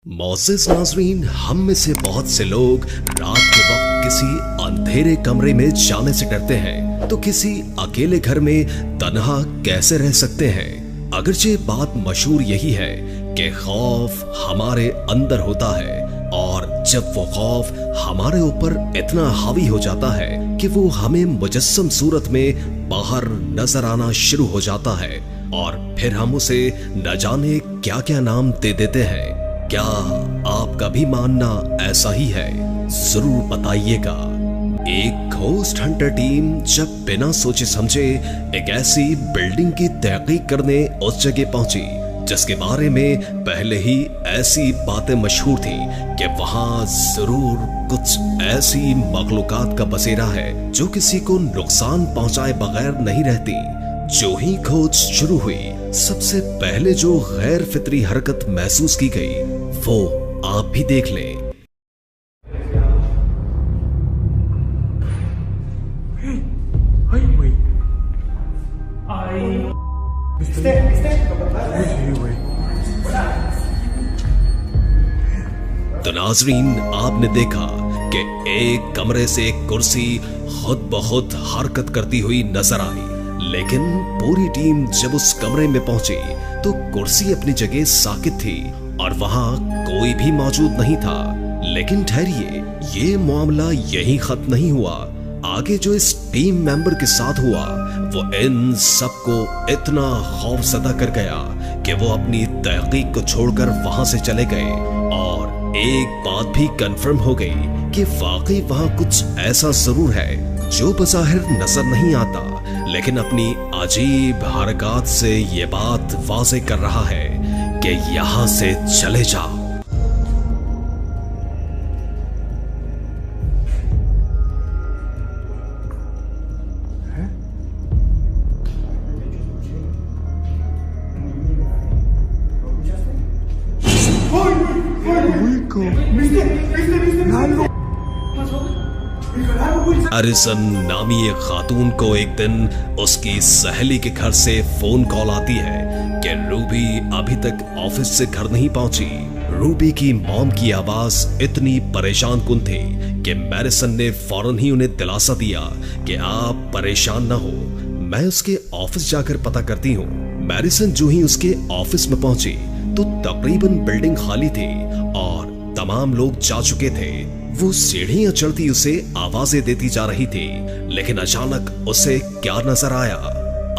मोअज़्ज़िज़ नाज़रीन, हम में से बहुत से लोग रात के वक्त किसी अंधेरे कमरे में जाने से डरते हैं, तो किसी अकेले घर में तन्हा कैसे रह सकते हैं। अगरचे बात मशहूर यही है कि खौफ हमारे अंदर होता है और जब वो खौफ हमारे ऊपर इतना हावी हो जाता है कि वो हमें मुजस्सम सूरत में बाहर नजर आना शुरू हो जाता है और फिर हम उसे न जाने क्या क्या नाम दे देते हैं। क्या आपका भी मानना ऐसा ही है? जरूर बताइएगा। एक घोस्ट हंटर टीम जब बिना सोचे समझे एक ऐसी बिल्डिंग की तहकीक करने उस जगह पहुंची जिसके बारे में पहले ही ऐसी बातें मशहूर थी कि वहां जरूर कुछ ऐसी मखलूकात का बसेरा है जो किसी को नुकसान पहुंचाए बगैर नहीं रहती। जो ही खोज शुरू हुई, सबसे पहले जो गैर फितरी हरकत महसूस की गई वो आप भी देख लें। तो नाजरीन, आपने देखा कि एक कमरे से एक कुर्सी खुद ब खुद हरकत करती हुई नजर आई, लेकिन पूरी टीम जब उस कमरे में पहुंची तो कुर्सी अपनी जगह साकित थी और वहां कोई भी मौजूद नहीं था। लेकिन ठहरिए, ये मामला यहीं खत्म नहीं हुआ। आगे जो इस टीम मेंबर के साथ हुआ वो इन सबको इतना खौफजदा कर गया कि वो अपनी तहकीक को छोड़कर वहां से चले गए और एक बात भी कंफर्म हो गई कि वाकई वहां कुछ ऐसा जरूर है जो बज़ाहिर नजर नहीं आता, लेकिन अपनी अजीब हरकत से ये बात वाज़े कर रहा है कि यहां से चले जाओ। अरिसन नामी एक खातून को एक दिन उसकी सहेली के घर से फोन कॉल आती है कि रूबी अभी तक ऑफिस से घर नहीं पहुंची। रूबी की मॉम की आवाज इतनी परेशान कुन थी कि मैरिसन ने फौरन ही उन्हें दिलासा दिया कि आप परेशान ना हो, मैं उसके ऑफिस जाकर पता करती हूँ। मैरिसन जो ही उसके ऑफिस में पहुंची तो तकरीबन बिल्डिंग खाली थी और तमाम लोग जा चुके थे। वो सीढ़ियां चढ़ती उसे आवाजें देती जा रही थी, लेकिन अचानक उसे क्या नजर आया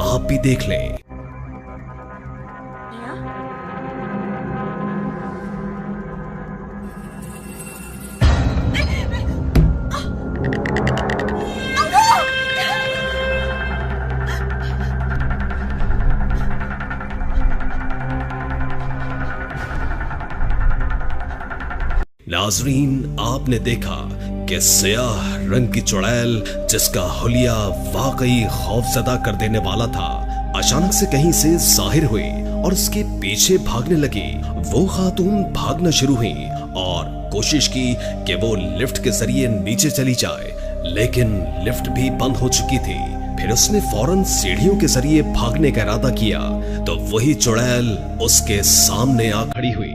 आप भी देख लें। नाजरीन, आपने देखा कि स्याह रंग की चुड़ैल जिसका हुलिया वाकई खौफजदा कर देने वाला था, अचानक से कहीं से जाहिर हुई और उसके पीछे भागने लगी। वो खातून भागना शुरू हुई और कोशिश की कि वो लिफ्ट के जरिए नीचे चली जाए, लेकिन लिफ्ट भी बंद हो चुकी थी। फिर उसने फौरन सीढ़ियों के जरिए भागने का इरादा किया तो वही चुड़ैल उसके सामने आ खड़ी हुई।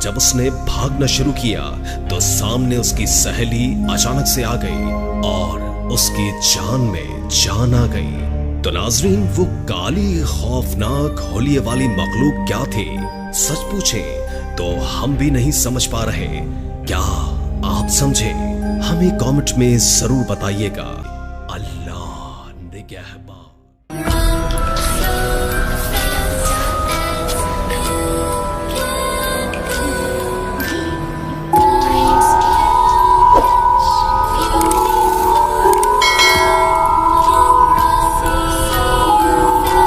जब उसने भागना शुरू किया तो सामने उसकी सहेली अचानक से आ गई और उसकी जान में जान आ गई। तो नाजरीन, वो काली खौफनाक होलिये वाली मखलूक क्या थी? सच पूछे तो हम भी नहीं समझ पा रहे। क्या आप समझे? हमें कमेंट में जरूर बताइएगा। अल्लाह निगहबान।